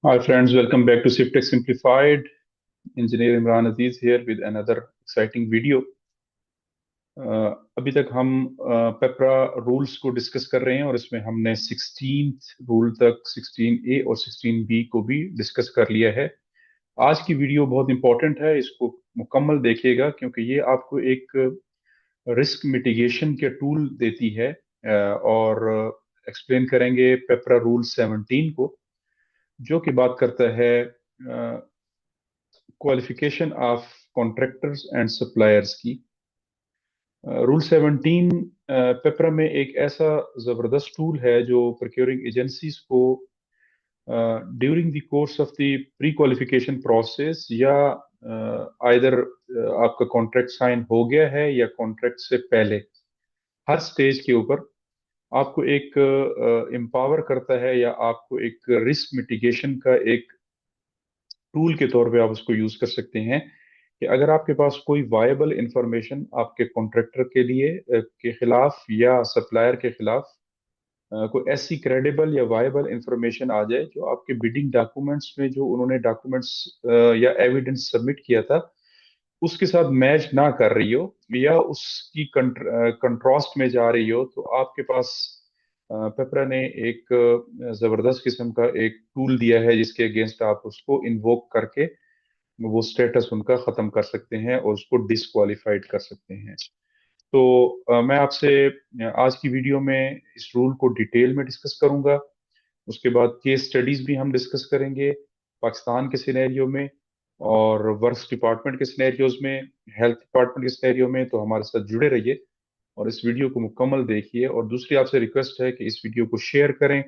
Hi friends, welcome back to SIFTech Simplified. Engineer Imran Aziz here with another exciting video. अभी तक हम पेपरा rules को discuss कर रहे हैं और इसमें हमने 16th रूल तक 16A और 16B को भी डिस्कस कर लिया है। आज की वीडियो बहुत इंपॉर्टेंट है, इसको मुकम्मल देखिएगा क्योंकि ये आपको एक रिस्क मिटिगेशन के टूल देती है और एक्सप्लेन करेंगे पेपरा रूल 17 को, जो कि बात करता है qualification of contractors and suppliers की। रूल 17 पेपरा में एक ऐसा जबरदस्त टूल है जो प्रोक्योरिंग एजेंसीज को during the course of the pre qualification process या आइदर आपका कॉन्ट्रैक्ट साइन हो गया है या कॉन्ट्रैक्ट से पहले हर स्टेज के ऊपर आपको एक एम्पावर करता है या आपको एक रिस्क मिटिगेशन का एक टूल के तौर पे आप उसको यूज कर सकते हैं कि अगर आपके पास कोई वायबल इंफॉर्मेशन आपके कॉन्ट्रैक्टर के लिए के खिलाफ या सप्लायर के खिलाफ कोई ऐसी क्रेडिबल या वायबल इंफॉर्मेशन आ जाए जो आपके बिडिंग डॉक्यूमेंट्स में जो उन्होंने डॉक्यूमेंट्स या एविडेंस सबमिट किया था उसके साथ मैच ना कर रही हो या उसकी कंट्रास्ट में जा रही हो, तो आपके पास पेपरा ने एक जबरदस्त किस्म का एक टूल दिया है जिसके अगेंस्ट आप उसको इन्वोक करके वो स्टेटस उनका खत्म कर सकते हैं और उसको डिसक्वालिफाइड कर सकते हैं। तो मैं आपसे आज की वीडियो में इस रूल को डिटेल में डिस्कस करूंगा। उसके बाद केस स्टडीज भी हम डिस्कस करेंगे पाकिस्तान के सिनेरियो में और वर्क्स डिपार्टमेंट के सिनेरियोज में, हेल्थ डिपार्टमेंट के सिनेरियो में। तो हमारे साथ जुड़े रहिए और इस वीडियो को मुकम्मल देखिए। और दूसरी आपसे रिक्वेस्ट है कि इस वीडियो को शेयर करें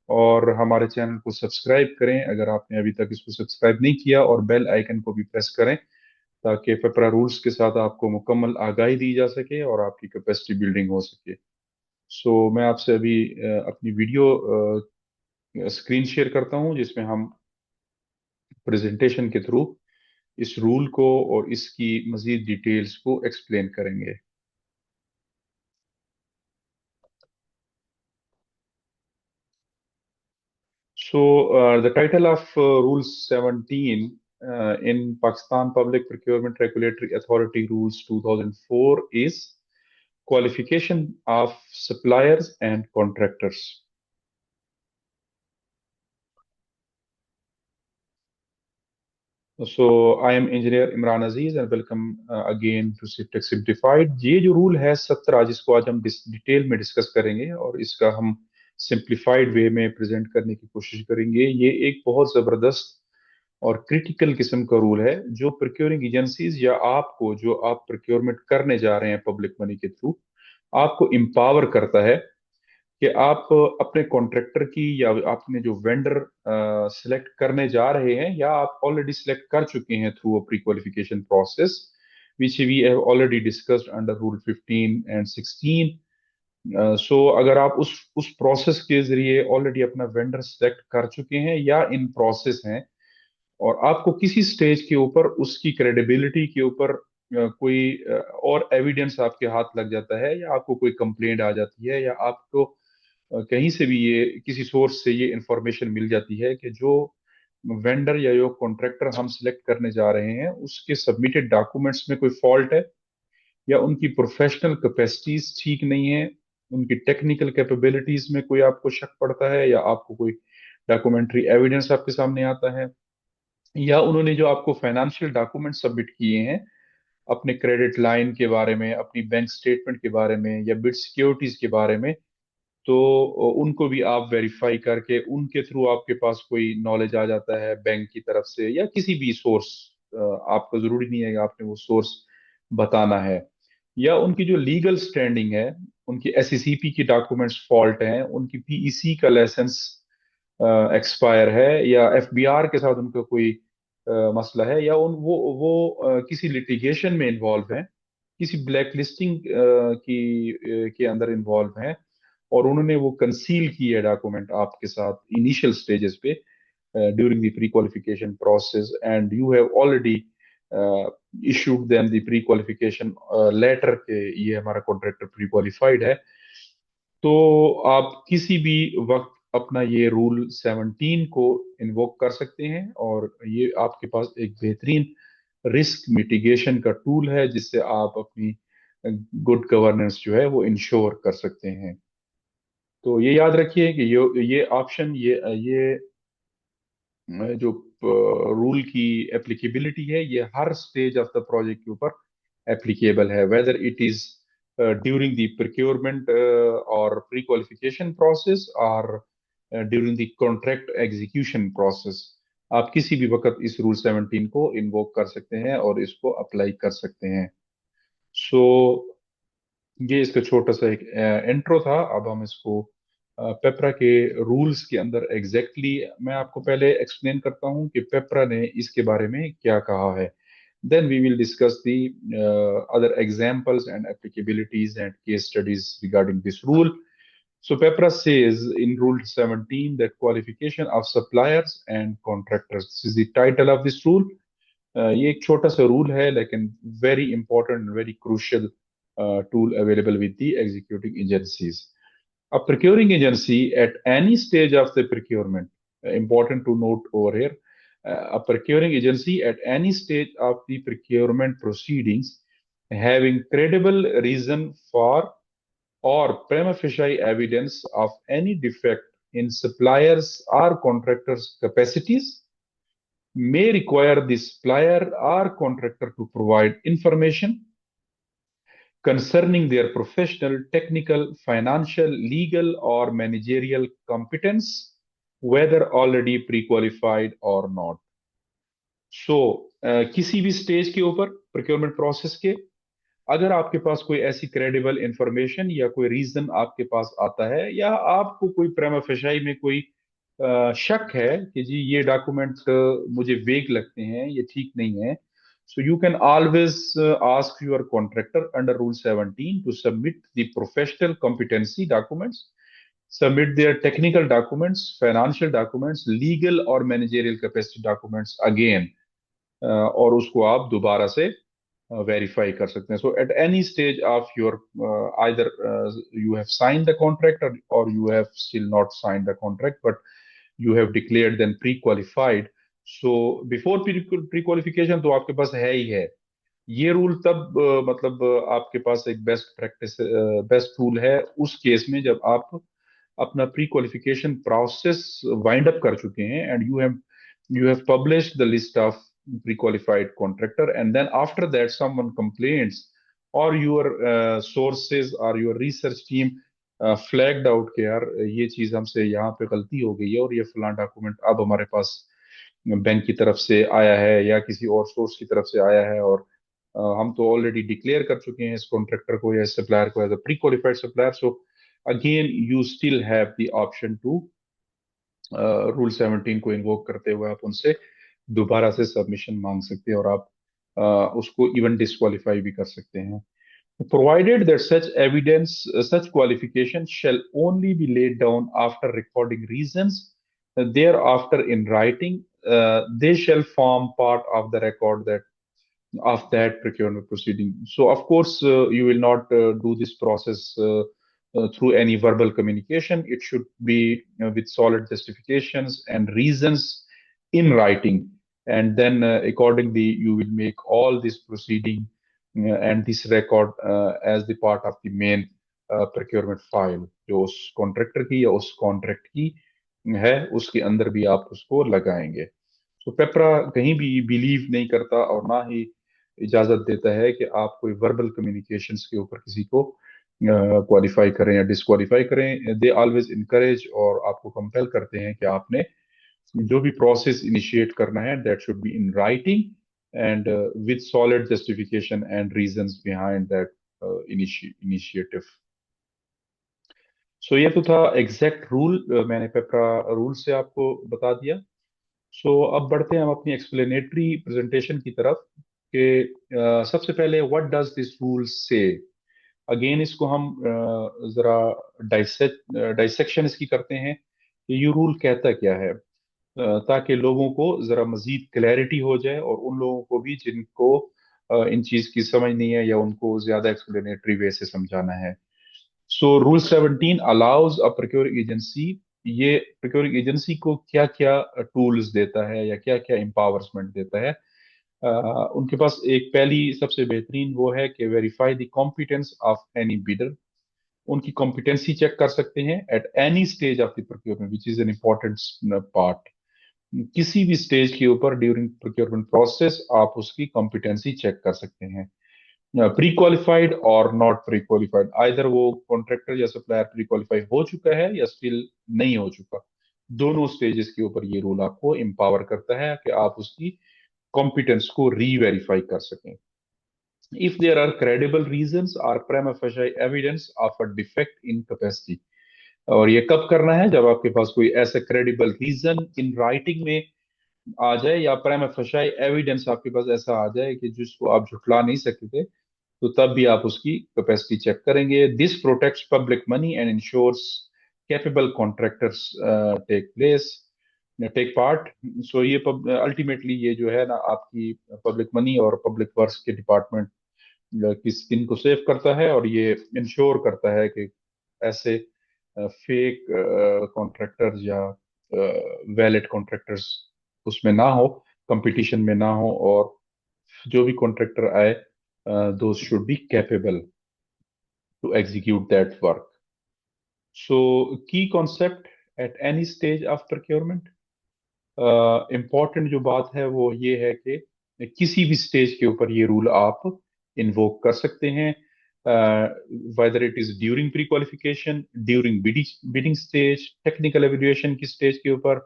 और हमारे चैनल को सब्सक्राइब करें अगर आपने अभी तक इसको सब्सक्राइब नहीं किया, और बेल आइकन को भी प्रेस करें ताकि पेपरा रूल्स के साथ आपको मुकम्मल आगाही दी जा सके और आपकी कैपेसिटी बिल्डिंग हो सके। मैं आपसे अभी अपनी वीडियो स्क्रीन शेयर करता हूं जिसमें हम प्रेजेंटेशन के थ्रू इस रूल को और इसकी मजीद डिटेल्स को एक्सप्लेन करेंगे। The title of Rule 17 in Pakistan Public Procurement Regulatory Authority Rules 2004 is Qualification of Suppliers and Contractors. I am Engineer Imran Aziz and welcome again to SIFTech Simplified. ये जो rule है 17 जिसको आज हम detail में discuss करेंगे और इसका हम सिंप्लीफाइड वे में प्रेजेंट करने की कोशिश करेंगे, ये एक बहुत ज़बरदस्त और क्रिटिकल किस्म का रूल है जो प्रोक्योरिंग एजेंसीज या आपको, जो आप प्रोक्योरमेंट करने जा रहे हैं पब्लिक मनी के थ्रू, आपको एम्पावर करता है कि आप अपने कॉन्ट्रैक्टर की या आपने जो वेंडर सिलेक्ट करने जा रहे हैं या आप ऑलरेडी सिलेक्ट कर चुके हैं through a pre qualification process which we have already discussed under rule 15 and 16। अगर आप उस प्रोसेस के जरिए ऑलरेडी अपना वेंडर सिलेक्ट कर चुके हैं या इन प्रोसेस हैं और आपको किसी स्टेज के ऊपर उसकी क्रेडिबिलिटी के ऊपर कोई और एविडेंस आपके हाथ लग जाता है या आपको कोई कंप्लेंट आ जाती है या आपको कहीं से भी ये किसी सोर्स से ये इंफॉर्मेशन मिल जाती है कि जो वेंडर या जो कॉन्ट्रैक्टर हम सिलेक्ट करने जा रहे हैं उसके सबमिटेड डॉक्यूमेंट्स में कोई फॉल्ट है या उनकी प्रोफेशनल कैपेसिटीज ठीक नहीं है, उनकी टेक्निकल कैपेबिलिटीज में कोई आपको शक पड़ता है या आपको कोई डॉक्यूमेंट्री एविडेंस आपके सामने आता है या उन्होंने जो आपको फाइनेंशियल डॉक्यूमेंट सबमिट किए हैं अपने क्रेडिट लाइन के बारे में, अपनी बैंक स्टेटमेंट के बारे में या बिड सिक्योरिटीज के बारे में, तो उनको भी आप वेरीफाई करके उनके थ्रू आपके पास कोई नॉलेज आ जाता है बैंक की तरफ से या किसी भी सोर्स, आपको जरूरी नहीं है कि आपने वो सोर्स बताना है, या उनकी जो लीगल स्टैंडिंग है, उनकी एसईसीपी की डॉक्यूमेंट्स फॉल्ट हैं, उनकी पीईसी का लाइसेंस एक्सपायर है या एफबीआर के साथ उनका कोई मसला है या वो किसी लिटिगेशन में इन्वॉल्व है, किसी ब्लैक लिस्टिंग के अंदर इन्वॉल्व हैं और उन्होंने वो कंसील की है डॉक्यूमेंट आपके साथ इनिशियल स्टेजेस पे during the pre qualification process and you have already issued them the pre qualification letter के ये हमारा कॉन्ट्रैक्टर प्री क्वालिफाइड है, तो आप किसी भी वक्त अपना ये रूल 17 को इन्वोक कर सकते हैं, और ये आपके पास एक बेहतरीन रिस्क मिटिगेशन का टूल है जिससे आप अपनी गुड गवर्नेंस जो है वो इंश्योर कर सकते हैं। तो ये याद रखिए कि ये ऑप्शन, ये जो रूल की एप्लीकेबिलिटी है, ये हर स्टेज ऑफ द प्रोजेक्ट के ऊपर एप्लीकेबल है, whether it is during the procurement और प्री क्वालिफिकेशन प्रोसेस, और during the contract execution process. आप किसी भी वक्त इस रूल 17 को इन्वोक कर सकते हैं और इसको अप्लाई कर सकते हैं। सो ये इसका छोटा सा एक इंट्रो था। अब हम इसको पेपरा के रूल्स के अंदर मैं आपको पहले एक्सप्लेन करता हूँ कि पेपरा ने इसके बारे में क्या कहा है। Then we will discuss the other examples and applicabilities and case studies regarding this rule. So PEPRA says in Rule 17 that qualification of suppliers and contractors. This is the title of this rule. ये एक छोटा सा rule है लेकिन very important, very crucial tool available with the executing agencies. A procuring agency at any stage of the procurement, important to note over here, a procuring agency at any stage of the procurement proceedings having credible reason for or prima facie evidence of any defect in suppliers or contractors' capacities may require the supplier or contractor to provide information concerning their professional, technical, financial, legal, or managerial competence, whether already pre-qualified or not. So, किसी भी stage के ऊपर procurement process के, अगर आपके पास कोई ऐसी credible information या कोई रीजन आपके पास आता है, या आपको कोई प्रेमा फेशाई में कोई शक है कि जी ये डॉक्यूमेंट मुझे वेग लगते हैं, ये ठीक नहीं है, so you can always ask your contractor under rule 17 to submit the professional competency documents, submit their technical documents, financial documents, legal और मैनेजरियल कैपेसिटी डॉक्यूमेंट्स अगेन, और उसको आप दोबारा से verify कर सकते हैं. So at any stage of your either you have signed the contract, or you have still not signed the contract, but you have declared then pre-qualified. So before pre-qualification तो आपके पास है ही है. ये रूल तब मतलब आपके पास एक बेस्ट प्रैक्टिस, बेस्ट टूल है उस केस में जब आप अपना pre qualification process wind up कर चुके हैं, and you have published the list of pre-qualified contractor, and then after that someone complains, or your sources or your research team flagged out कि यार ये चीज हमसे यहाँ पे गलती हो गई है, और ये फलां डॉक्यूमेंट अब हमारे पास बैंक की तरफ से आया है या किसी और सोर्स की तरफ से आया है, और हम तो ऑलरेडी डिक्लेयर कर चुके हैं इस कॉन्ट्रैक्टर को या सप्लायर को as a pre qualified supplier. So again you still have the option to rule 17 को इन्वोक करते हुए आप उनसे दोबारा से सबमिशन मांग सकते हैं, और आप उसको इवन डिस्क्वालीफाई भी कर सकते हैं. Provided that such evidence, such qualification shall only be laid down after recording reasons, thereafter in writing, they shall form part of the record that of that procurement proceeding. So, of course, you will not do this process through any verbal communication. It should be with solid justifications and reasons in writing. And then, accordingly, you will make all this proceeding and this record as the part of the main procurement file. जो उस contractor की या उस contract की है, उसके अंदर भी आप उसको लगाएंगे. तो पेपरा कहीं भी बिलीव नहीं करता और ना ही इजाजत देता है कि आप कोई वर्बल कम्युनिकेशंस के ऊपर किसी को क्वालिफाई करें या डिसक्वालीफाई करें. दे ऑलवेज इनकरेज और आपको कंपेल करते हैं कि आपने जो भी प्रोसेस इनिशिएट करना है, that should be in writing and with solid justification and reasons behind that initiative. So ये तो था एग्जैक्ट रूल, मैंने पेपरा रूल से आपको बता दिया. अब बढ़ते हैं हम अपनी एक्सप्लेनेटरी प्रेजेंटेशन की तरफ कि सबसे पहले व्हाट डज दिस रूल से. अगेन इसको हम जरा डाइसेक्शन इसकी करते हैं कि ये रूल कहता क्या है, ताकि लोगों को जरा मजीद क्लैरिटी हो जाए, और उन लोगों को भी जिनको इन चीज की समझ नहीं है या उनको ज्यादा एक्सप्लेनेटरी वे से समझाना है. So Rule 17 allows a procuring agency یہ پروکیورنگ ایجنسی کو کیا کیا ٹولز دیتا ہے یا کیا کیا امپاورسمنٹ دیتا ہے. ان کے پاس ایک پہلی سب سے بہترین وہ ہے کہ verify the competence of any bidder. ان کی کمپیٹنسی چیک کر سکتے ہیں at any stage of the procurement which is an important part. کسی بھی اسٹیج کے اوپر ڈیورنگ پروکیورمنٹ پروسیس آپ اس کی کمپیٹنسی چیک کر سکتے ہیں. پری کوالیفائڈ اور ناٹ پری کوالیفائڈ، آئدر وہ کانٹریکٹر یا سپلائر پری کوالیفائی ہو چکا ہے یا اسٹل نہیں ہو چکا. دونوں سٹیجز کے اوپر یہ رول آپ کو امپاور کرتا ہے کہ آپ اس کی کمپیٹنس کو ری ویریفائی کر سکیں. if there are credible reasons or prima facie evidence of a defect in capacity. اور یہ کب کرنا ہے؟ جب آپ کے پاس کوئی ایسا کریڈیبل ریزن ان رائٹنگ میں آ جائے یا پرائما فشائی ایویڈنس آپ کے پاس ایسا آ جائے کہ جس کو آپ جھٹلا نہیں سکتے تھے، تو تب بھی آپ اس کی کیپیسٹی چیک کریں گے. This protects public money and ensures capable contractors take part. So یہ الٹیمیٹلی یہ جو ہے نا آپ کی پبلک منی اور پبلک ورکس کے ڈپارٹمنٹ کس ان کو سیو کرتا ہے، اور یہ انشور کرتا ہے کہ ایسے فیک کانٹریکٹرز یا ویلڈ کانٹریکٹرز اس میں نہ ہو، کمپٹیشن میں نہ ہو، اور جو بھی کانٹریکٹر آئے those should be capable to execute that work. So the concept at any stage of پروکیورمنٹ، امپورٹنٹ جو بات ہے وہ یہ ہے کہ کسی بھی اسٹیج کے اوپر یہ رول آپ انووک کر سکتے ہیں. whether it is during pre-qualification, during bidding stage, technical evaluation کی stage کے اوپر،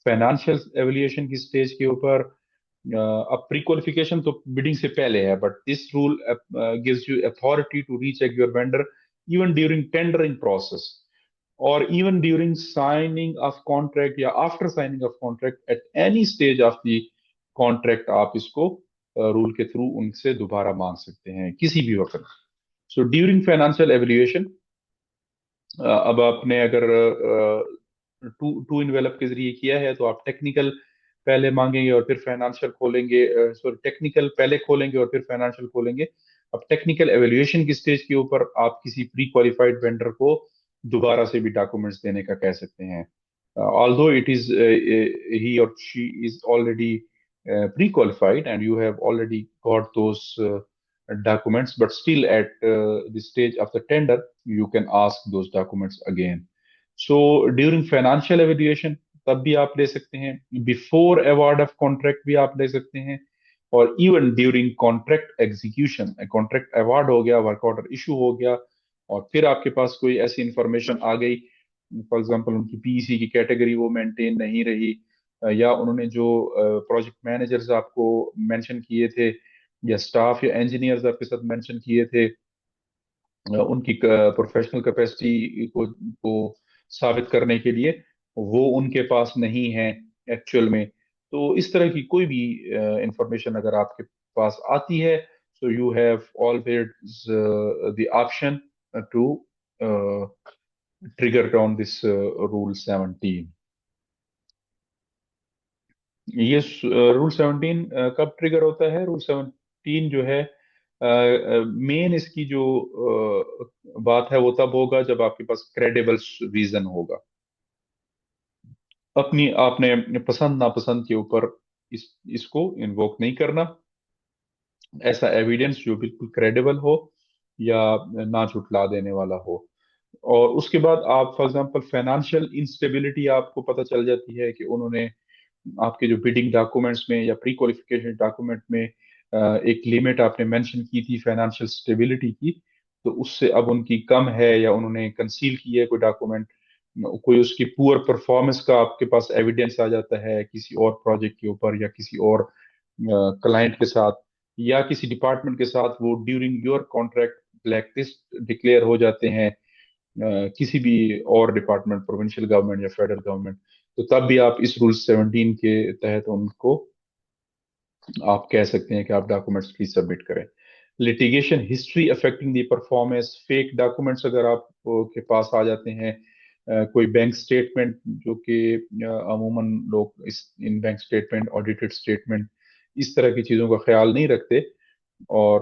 financial evaluation کی stage کے اوپر. اب پری کوالیفیکیشن تو bidding سے پہلے ہے، but this rule gives you authority to recheck your vendor even during tendering process or even during signing of contract یا after signing of contract at any stage of the contract. آپ اس کو role کے through in سے دوبارہ مانگ سکتے ہیں کسی بھی وقت. سو ڈیورنگ فائنانشیل ایویلیویشن، اب آپ نے اگر ٹو انویلپ کے ذریعے کیا ہے تو آپ ٹیکنیکل پہلے مانگیں گے اور پھر فائنانشیل کھولیں گے، سوری ٹیکنیکل پہلے کھولیں گے اور پھر فائنانشیل کھولیں گے. اب ٹیکنیکل ایویلیویشن کی سٹیج کے اوپر آپ کسی پری کوالیفائڈ وینڈر کو دوبارہ سے بھی ڈاکومنٹس دینے کا کہہ سکتے ہیں. although it is he or she is already pre-qualified and you have already got those documents, but still at the stage of the tender you can ask those documents again. So during financial evaluation تب بھی آپ لے سکتے ہیں، before award of contract بھی آپ لے سکتے ہیں، اور even during contract execution. contract award ہو گیا، work order issue ہو گیا، اور پھر آپ کے پاس کوئی ایسی انفارمیشن آ گئی، فار ایگزامپل ان کی پی سی کی کیٹیگری وہ مینٹین نہیں رہی، یا انہوں نے جو پروجیکٹ مینیجرز آپ کو مینشن کیے تھے یا اسٹاف یا انجینئرز آپ کے ساتھ مینشن کیے تھے، ان کی پروفیشنل کیپیسٹی کو ثابت کرنے کے لیے وہ ان کے پاس نہیں ہے ایکچوئل میں. تو اس طرح کی کوئی بھی انفارمیشن اگر آپ کے پاس آتی ہے، so you have always the option to trigger down this rule 17. یہ رول 17 کب ٹریگر ہوتا ہے؟ رول 17 جو ہے مین اس کی جو بات ہے وہ تب ہوگا جب آپ کے پاس کریڈیبل ریزن ہوگا. آپ نے پسند ناپسند کے اوپر اس کو انووک نہیں کرنا. ایسا ایویڈنس جو بالکل کریڈیبل ہو یا نہ جھٹلا دینے والا ہو. اور اس کے بعد آپ فار ایگزامپل فائنانشیل انسٹیبلٹی آپ کو پتہ چل جاتی ہے کہ انہوں نے آپ کے جو بیڈنگ ڈاکومنٹس میں یا پری کوالیفیکیشن ڈاکومنٹ میں ایک لیمٹ آپ نے مینشن کی تھی فائنانشیل اسٹیبلٹی کی، تو اس سے اب ان کی کم ہے یا انہوں نے کنسیل کی ہے کوئی ڈاکومنٹ، کوئی اس کی پور پرفارمنس کا آپ کے پاس ایویڈنس آ جاتا ہے کسی اور پروجیکٹ کے اوپر یا کسی اور کلائنٹ کے ساتھ یا کسی ڈپارٹمنٹ کے ساتھ، وہ during your contract black list declare ہو جاتے ہیں کسی بھی اور ڈپارٹمنٹ، پروونشل گورنمنٹ یا فیڈرل گورنمنٹ، تو تب بھی آپ اس رول 17 کے تحت ان کو آپ کہہ سکتے ہیں کہ آپ ڈاکومنٹس پلیز سبمٹ کریں. Litigation history affecting the performance, fake documents اگر آپ کے پاس آ جاتے ہیں، کوئی بینک سٹیٹمنٹ جو کہ عموماً لوگ ان بینک سٹیٹمنٹ، آڈیٹڈ سٹیٹمنٹ، اس طرح کی چیزوں کا خیال نہیں رکھتے، اور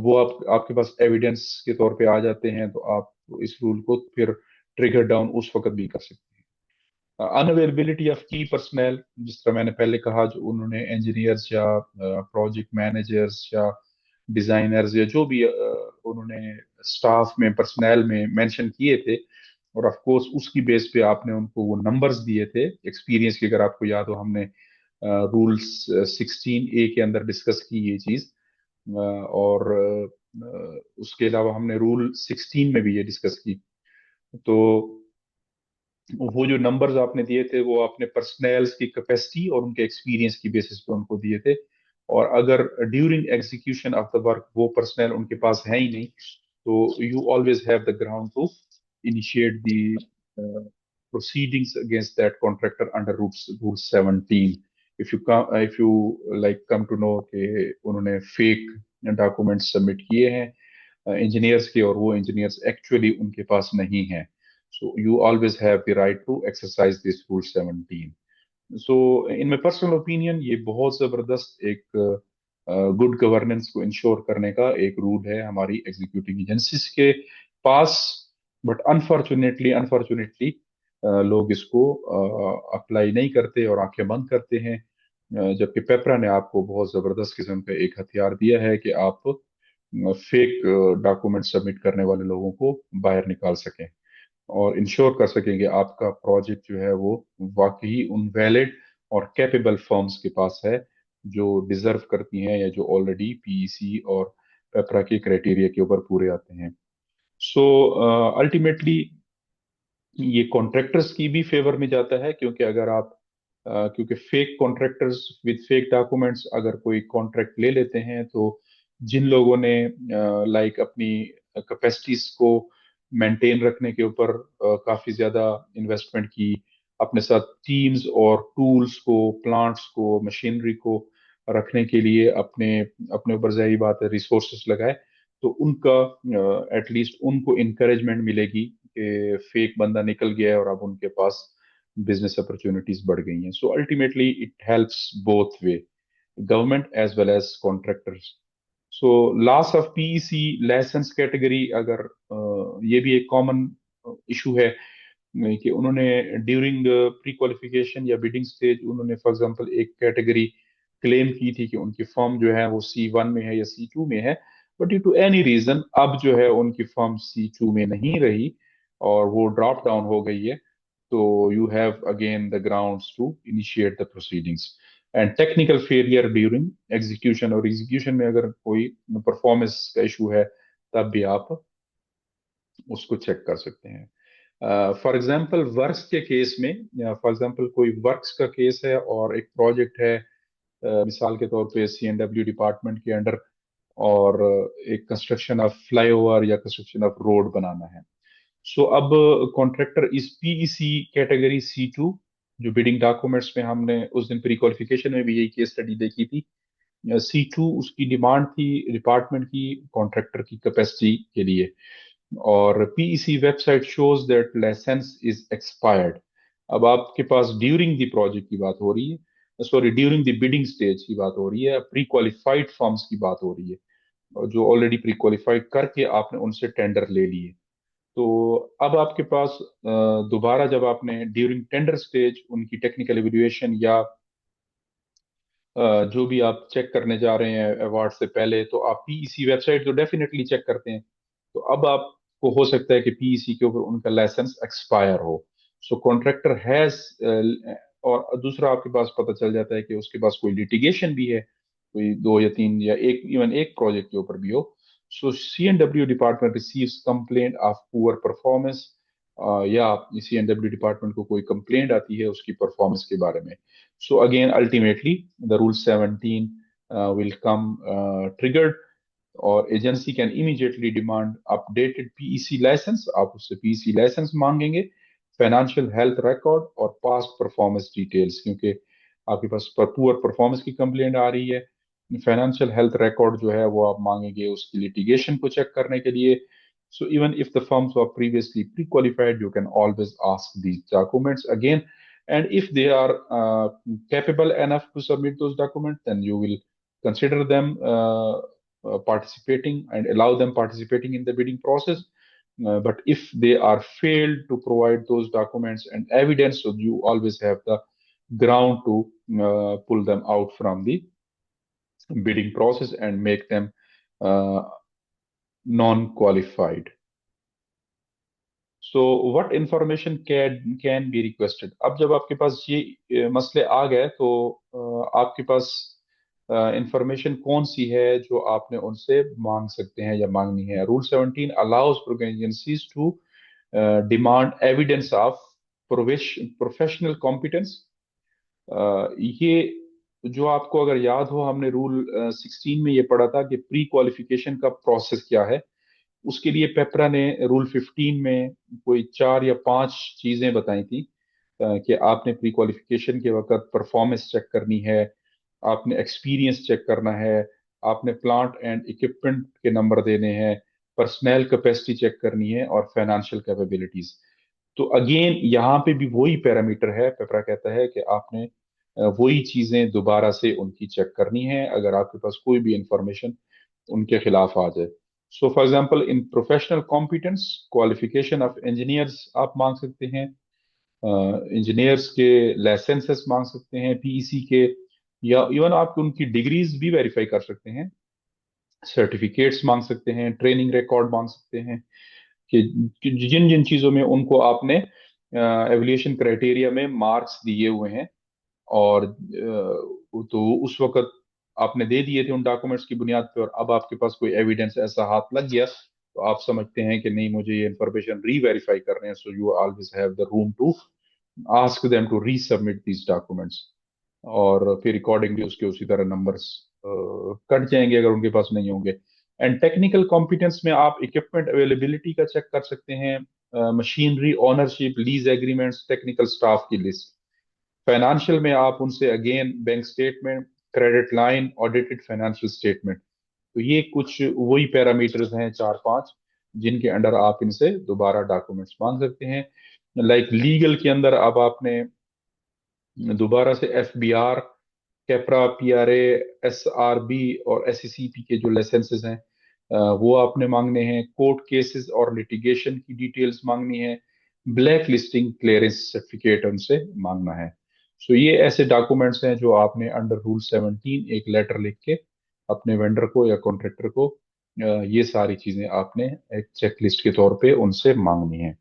وہ آپ کے پاس ایویڈنس کے طور پہ آ جاتے ہیں، تو آپ اس رول کو پھر ट्रिगर डाउन उस वक्त भी कर सकते हैं। अनअवेलेबिलिटी ऑफ की पर्सनल, जिस तरह मैंने पहले कहा, जो उन्होंने इंजीनियर्स या प्रोजेक्ट मैनेजर्स या डिजाइनर्स या जो भी उन्होंने स्टाफ में पर्सनल में मेंशन किए थे, और ऑफ कोर्स उसकी बेस पे आपने उनको वो नंबर्स दिए थे एक्सपीरियंस की। अगर आपको याद हो, हमने रूल्स 16A के अंदर डिस्कस की ये चीज, और उसके अलावा हमने रूल 16 में भी ये डिस्कस की। तो वो जो नंबर्स आपने दिए थे वो आपने पर्सनल्स की कैपेसिटी और उनके एक्सपीरियंस की बेसिस पे उनको दिए थे। और अगर during execution of the work वो पर्सनल उनके पास है ही नहीं, तो you always have the ground to initiate the proceedings against that contractor under rule 17 if you like come to know कि उन्होंने फेक डॉक्यूमेंट्स सबमिट किए हैं इंजीनियर्स के, और वो इंजीनियर्स एक्चुअली उनके पास नहीं हैं। So you always have the right to exercise this rule 17. So in my personal opinion, ये बहुत जबरदस्त एक गुड गवर्नेंस को इंश्योर करने का एक रूल है हमारी एग्जीक्यूटिव एजेंसीज के पास। बट अनफॉर्चुनेटली लोग इसको अप्लाई नहीं करते और आंखें बंद करते हैं। जबकि पेपरा ने आपको बहुत जबरदस्त किस्म का एक हथियार दिया है कि आप फेक डॉक्यूमेंट सबमिट करने वाले लोगों को बाहर निकाल सकें और इंश्योर कर सकेंगे आपका प्रोजेक्ट जो है वो वाकई उन वैलिड और कैपेबल फर्म्स के पास है जो डिजर्व करती हैं या जो ऑलरेडी पीईसी और पेपरा के क्राइटेरिया के ऊपर पूरे आते हैं। सो अल्टीमेटली ये कॉन्ट्रैक्टर्स की भी फेवर में जाता है, क्योंकि अगर आप क्योंकि fake contractors with fake documents अगर कोई कॉन्ट्रैक्ट ले लेते हैं, तो जिन लोगों ने लाइक अपनी कैपेसिटीज को मेंटेन रखने के ऊपर काफी ज्यादा इन्वेस्टमेंट की, अपने साथ टीम्स और टूल्स को, प्लांट्स को, मशीनरी को रखने के लिए अपने अपने ऊपर जाहिर बात है रिसोर्सेस लगाए, तो उनका एटलीस्ट उनको इनकरेजमेंट मिलेगी कि फेक बंदा निकल गया है और अब उनके पास बिजनेस अपॉर्चुनिटीज बढ़ गई हैं। So ultimately it helps both way, government as well as contractors. So loss of PEC licence category, अगर ये भी एक कॉमन इशू है कि उन्होंने ड्यूरिंग प्री क्वालिफिकेशन या बिडिंग स्टेज उन्होंने फॉर एग्जांपल एक कैटेगरी क्लेम की थी कि उनकी फर्म जो है वो C1 में है या C2 में है, but due to any reason अब जो है उनकी फर्म C2 में नहीं रही और वो ड्रॉप डाउन हो गई है, तो you have again the grounds to initiate the proceedings. And technical failure during execution, और एग्जीक्यूशन में अगर कोई परफॉर्मेंस का इशू है तब भी आप उसको चेक कर सकते हैं। फॉर एग्जाम्पल वर्क्स के केस में, या फॉर एग्जाम्पल कोई वर्क्स का केस है और एक प्रोजेक्ट है मिसाल के तौर पे C&W डिपार्टमेंट के अंडर, और एक कंस्ट्रक्शन ऑफ फ्लाईओवर या कंस्ट्रक्शन ऑफ रोड बनाना है। सो अब कॉन्ट्रैक्टर इस पीईसी कैटेगरी C2, जो बिडिंग डॉक्यूमेंट्स में हमने उस दिन प्री क्वालिफिकेशन में भी यही केस स्टडी देखी थी, C2 उसकी डिमांड थी डिपार्टमेंट की कॉन्ट्रैक्टर की कैपेसिटी के लिए, और PEC website shows that licence is expired. अब आपके पास ड्यूरिंग द प्रोजेक्ट की बात हो रही है, sorry during the bidding stage की बात हो रही है, प्री क्वालिफाइड फर्म्स की बात हो रही है, और जो ऑलरेडी प्री क्वालिफाइड करके आपने उनसे टेंडर ले लिए। तो अब आपके पास दोबारा जब आपने ड्यूरिंग टेंडर स्टेज उनकी टेक्निकल एवेल्युएशन या जो भी आप चेक करने जा रहे हैं अवार्ड से पहले, तो आप पीईसी वेबसाइट तो डेफिनेटली चेक करते हैं। तो अब आपको हो सकता है कि पीईसी के ऊपर उनका लाइसेंस एक्सपायर हो। सो कॉन्ट्रैक्टर हैज, और दूसरा आपके पास पता चल जाता है कि उसके पास कोई लिटिगेशन भी है, कोई दो या तीन या एक, इवन एक प्रोजेक्ट के ऊपर भी हो। सो C&W department receives complaint of poor performance, या C&W डिपार्टमेंट को कोई कंप्लेंट आती है उसकी परफॉर्मेंस के बारे में। So again, ultimately, the Rule 17 will come triggered, और agency can immediately demand updated PEC licence, आप उससे पीईसी लाइसेंस मांगेंगे, फाइनेंशियल हेल्थ रिकॉर्ड और पास्ट परफॉर्मेंस डिटेल्स, क्योंकि आपके पास पुअर परफॉर्मेंस की कंप्लेंट आ रही है। फाइनेंशियल हेल्थ रिकॉर्ड जो है वो आप मांगेंगे उसकी लिटिगेशन को चेक करने के लिए। So even if the firms were previously pre-qualified, you can always ask these documents again. And if they are capable enough to submit those documents, then you will consider them participating and allow them participating in the bidding process. but if they are failed to provide those documents and evidence, so you always have the ground to pull them out from the bidding process and make them uh, non-qualified. So what information can be requested? अब जब आपके पास ये मसले आ गए तो आपके पास information कौन सी है जो आपने उनसे मांग सकते हैं या मांगनी है? Rule 17 allows agencies to demand evidence of professional competence. ये जो आपको अगर याद हो, हमने रूल 16 में ये पढ़ा था कि प्री क्वालिफिकेशन का प्रोसेस क्या है। उसके लिए पेपरा ने रूल 15 में कोई 4 या 5 चीजें बताई थी कि आपने प्री क्वालिफिकेशन के वक्त परफॉर्मेंस चेक करनी है, आपने एक्सपीरियंस चेक करना है, आपने प्लांट एंड इक्विपमेंट के नंबर देने हैं, पर्सनल कैपेसिटी चेक करनी है और फाइनेंशियल कैपेबिलिटीज। तो अगेन यहाँ पे भी वही पैरामीटर है, पेपरा कहता है कि आपने वही चीजें दोबारा से उनकी चेक करनी है अगर आपके पास कोई भी इंफॉर्मेशन उनके खिलाफ आ जाए। So for example in professional competence qualification of engineers आप मांग सकते हैं, इंजीनियर्स के लाइसेंसेस मांग सकते हैं पीईसी के, या इवन आप उनकी डिग्रीज भी वेरीफाई कर सकते हैं, सर्टिफिकेट्स मांग सकते हैं, ट्रेनिंग रिकॉर्ड मांग सकते हैं कि जिन जिन चीजों में उनको आपने एवल्यूएशन क्राइटेरिया में मार्क्स दिए हुए हैं और तो उस वक्त आपने दे दिए थे उन डॉक्यूमेंट्स की बुनियाद पे, और अब आपके पास कोई एविडेंस ऐसा हाथ लग गया तो आप समझते हैं कि नहीं, मुझे ये इंफॉर्मेशन री वेरीफाई करने हैं, so you always have the room to ask them to resubmit these documents, और फिर अकॉर्डिंगली उसके उसी तरह नंबर्स कट जाएंगे अगर उनके पास नहीं होंगे। एंड टेक्निकल कॉम्पिटेंस में आप इक्विपमेंट अवेलेबिलिटी का चेक कर सकते हैं, machinery ownership, lease agreements, technical staff की लिस्ट। फाइनेंशियल में आप उनसे again bank statement, credit line, audited financial statement. तो ये कुछ वही पैरामीटर्स हैं 4-5 जिनके अंडर आप इनसे दोबारा डॉक्यूमेंट्स मांग सकते हैं। लाइक लीगल के अंदर अब आपने दोबारा से एफबीआर, कैपरा, पीआरए, एसआरबी और एससीसीपी के जो लाइसेंसेस हैं वो आपने मांगने हैं। कोर्ट केसेस और लिटिगेशन की डिटेल्स मांगनी है। ब्लैक लिस्टिंग क्लियरेंस सर्टिफिकेट उनसे मांगना है। सो ये ऐसे डॉक्यूमेंट्स हैं जो आपने अंडर रूल 17 एक लेटर लिख के अपने वेंडर को या कॉन्ट्रैक्टर को ये सारी चीजें आपने एक चेकलिस्ट के तौर पे उनसे मांगनी है।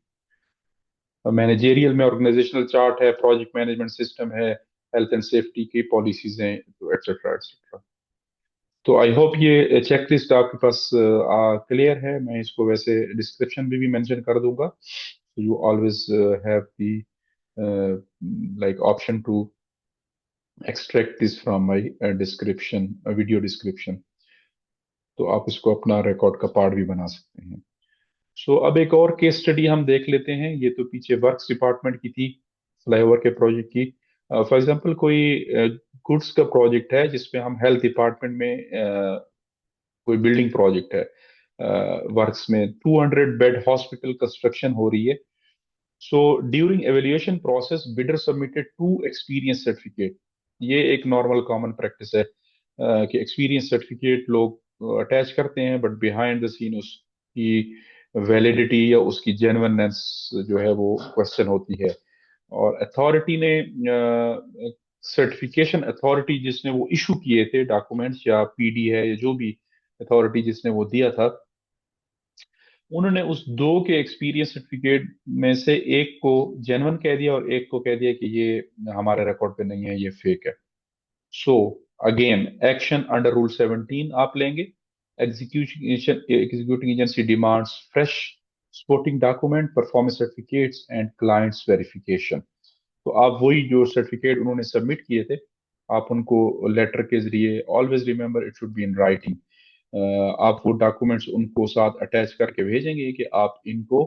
मैनेजेरियल में ऑर्गेनाइजेशनल चार्ट है, प्रोजेक्ट मैनेजमेंट सिस्टम है, हेल्थ एंड सेफ्टी की पॉलिसीज हैं, एटसेट्रा एटसेट्रा। तो आई होप ये चेकलिस्ट आपके पास क्लियर है। मैं इसको वैसे डिस्क्रिप्शन में भी मेंशन कर दूंगा, you always have the like option to extract this from my description, video description, तो आप इसको अपना रिकॉर्ड का पार्ट भी बना सकते हैं। सो अब एक और केस स्टडी हम देख लेते हैं। ये तो पीछे वर्क्स डिपार्टमेंट की थी, फ्लाईओवर के प्रोजेक्ट की। फॉर एग्जांपल कोई गुड्स का प्रोजेक्ट है जिसमें हम हेल्थ डिपार्टमेंट में कोई बिल्डिंग प्रोजेक्ट है, वर्क्स में 200 बेड हॉस्पिटल कंस्ट्रक्शन हो रही है। So during evaluation process bidder submitted 2 experience certificate. ये एक नॉर्मल कॉमन प्रैक्टिस है कि एक्सपीरियंस सर्टिफिकेट लोग अटैच करते हैं, बट बिहाइंड द सीन उसकी वैलिडिटी या उसकी जेन्युइननेस जो है वो क्वेश्चन होती है। और अथॉरिटी ने सर्टिफिकेशन अथॉरिटी जिसने वो इशू किए थे डॉक्यूमेंट्स, या पीडी है या जो भी अथॉरिटी जिसने वो दिया था, उन्होंने उस 2 के एक्सपीरियंस सर्टिफिकेट में से एक को जेन्युइन कह दिया और एक को कह दिया कि ये हमारे रिकॉर्ड पे नहीं है, ये फेक है। So again action under rule 17 आप लेंगे। Executing agency demands fresh supporting document, performance certificates and clients verification. तो आप वही जो सर्टिफिकेट उन्होंने सबमिट किए थे आप उनको लेटर के जरिए, always remember it should be in writing, आप वो डॉक्यूमेंट्स उनको साथ अटैच करके भेजेंगे कि आप इनको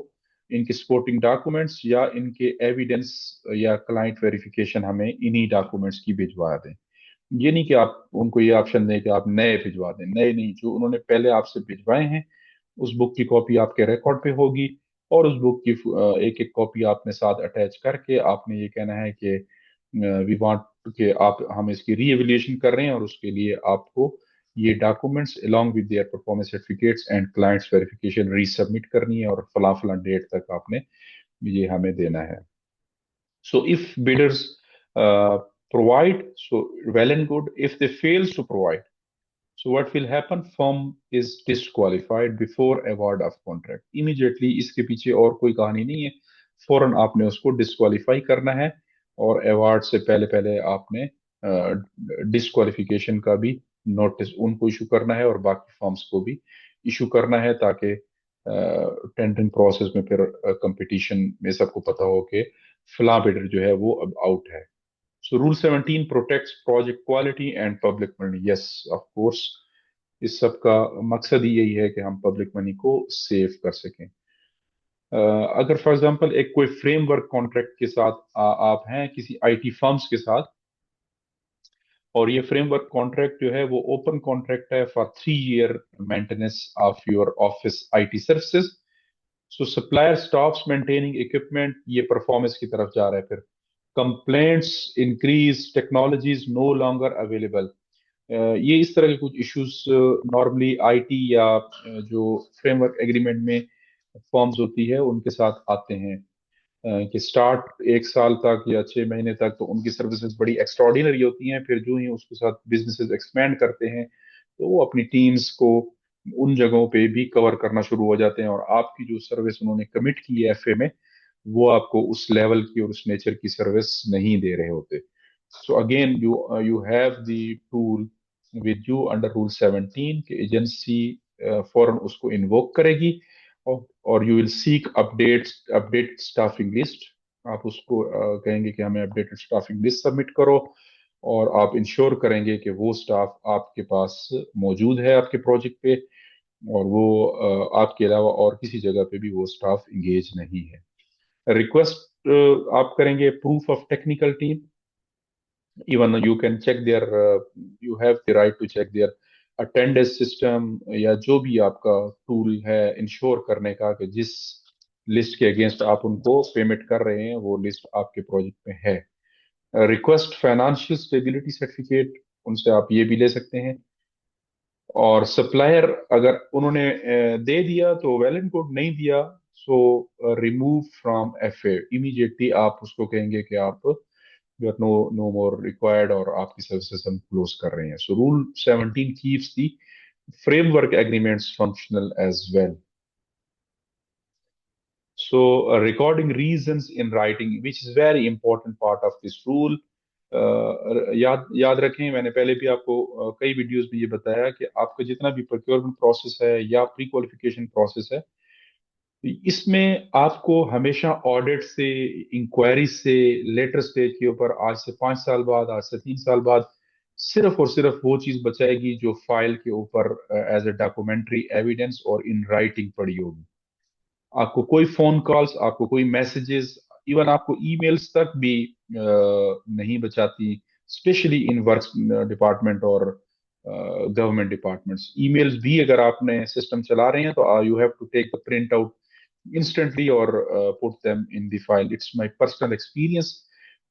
इनके सपोर्टिंग डॉक्यूमेंट्स या इनके एविडेंस या क्लाइंट वेरिफिकेशन हमें इन्हीं डॉक्यूमेंट्स की भिजवा दें। ये नहीं कि आप उनको ये ऑप्शन दें कि आप नए भिजवा दें, नए नहीं, जो उन्होंने पहले आपसे भिजवाए हैं उस बुक की कॉपी आपके रिकॉर्ड पे होगी, और उस बुक की एक एक कॉपी आपने साथ अटैच करके आपने ये कहना है कि वी वांट कि आप हम इसकी री एवेल्यूएशन कर रहे हैं और उसके लिए आपको ये documents along with their performance certificates and clients verification resubmit करनी है और फला फला डेट तक आपने ये हमें देना है. So if bidders provide, so well and good. If they fail to provide, so what will happen? Firm is disqualified before award of contract. Immediately इसके पीछे और कोई कहानी नहीं है. फौरन आपने उसको डिस्क्वालीफाई करना है और अवार्ड से पहले पहले आपने डिस्क्वालिफिकेशन का भी नोटिस उनको इशू करना है और बाकी फर्म्स को भी इशू करना है ताकि टेंडरिंग प्रोसेस में फिर कंपटीशन में सबको पता हो कि फला बिडर जो है वो अब आउट है. So Rule 17 protects project quality and public money. Yes, of course. इस सब का मकसद ही यही है कि हम पब्लिक मनी को सेव कर सकें. अगर फॉर एग्जांपल एक कोई फ्रेमवर्क कॉन्ट्रैक्ट के साथ आप हैं किसी आईटी फर्म्स के साथ और ये फ्रेमवर्क कॉन्ट्रैक्ट जो है वो ओपन कॉन्ट्रैक्ट है for 3 year maintenance of your office IT services. So supplier stops maintaining equipment, ये परफॉर्मेंस की तरफ जा रहा है. फिर complaints increase, technologies no longer available. ये इस तरह के कुछ इश्यूज नॉर्मली आईटी या जो फ्रेमवर्क एग्रीमेंट में फॉर्म्स होती है उनके साथ आते हैं कि स्टार्ट 1 साल तक या 6 महीने तक तो उनकी सर्विसेज बड़ी एक्स्ट्रॉर्डिनरी होती हैं. फिर जो ही उसके साथ बिजनेसेस एक्सपेंड करते हैं तो वो अपनी टीम्स को उन जगहों पे भी कवर करना शुरू हो जाते हैं और आपकी जो सर्विस उन्होंने कमिट की है एफए में वो आपको उस लेवल की और उस नेचर की सर्विस नहीं दे रहे होते. सो again you have the tool with you under rule 17 कि एजेंसी फौरन उसको इन्वोक करेगी और you will seek update staffing list. आप उसको कहेंगे कि हमें अपडेटेड स्टाफिंग लिस्ट सबमिट करो और आप इंश्योर करेंगे कि वो स्टाफ आपके पास मौजूद है आपके प्रोजेक्ट पे और वो आपके अलावा और किसी जगह पे भी वो स्टाफ इंगेज नहीं है. रिक्वेस्ट आप करेंगे proof of technical team. Even you can check their, you have the right to check their attendance system या जो भी आपका टूल है इंश्योर करने का कि जिस लिस्ट के अगेंस्ट आप उनको पेमेंट कर रहे हैं वो लिस्ट आपके प्रोजेक्ट में है. रिक्वेस्ट फाइनेंशियल स्टेबिलिटी सर्टिफिकेट, उनसे आप ये भी ले सकते हैं. और सप्लायर अगर उन्होंने दे दिया तो वेल एंड गुड, नहीं दिया so remove from FA. Immediately आप उसको कहेंगे कि आप you are no more required और आपकी सर्विसेज हम क्लोज कर रहे हैं. So rule 17 keeps the framework agreements functional as well. So recording reasons in writing, which is very important part of this rule. याद रखें, मैंने पहले भी आपको कई वीडियोस में ये बताया कि आपका जितना भी प्रोक्योरमेंट प्रोसेस है या प्री क्वालिफिकेशन प्रोसेस है इसमें आपको हमेशा ऑडिट से, इंक्वायरी से, लेटर स्टेज के ऊपर आज से 5 साल बाद, आज से 3 साल बाद सिर्फ और सिर्फ वो चीज बचाएगी जो फाइल के ऊपर एज ए डॉक्यूमेंट्री एविडेंस और इन राइटिंग पड़ी होगी. आपको कोई फोन कॉल्स, आपको कोई मैसेजेस, इवन आपको ईमेल्स तक भी नहीं बचाती, स्पेशली इन वर्क डिपार्टमेंट और गवर्नमेंट डिपार्टमेंट्स. ईमेल्स भी अगर आपने सिस्टम चला रहे हैं तो you have to take the print out instantly और put them in the file. It's my personal experience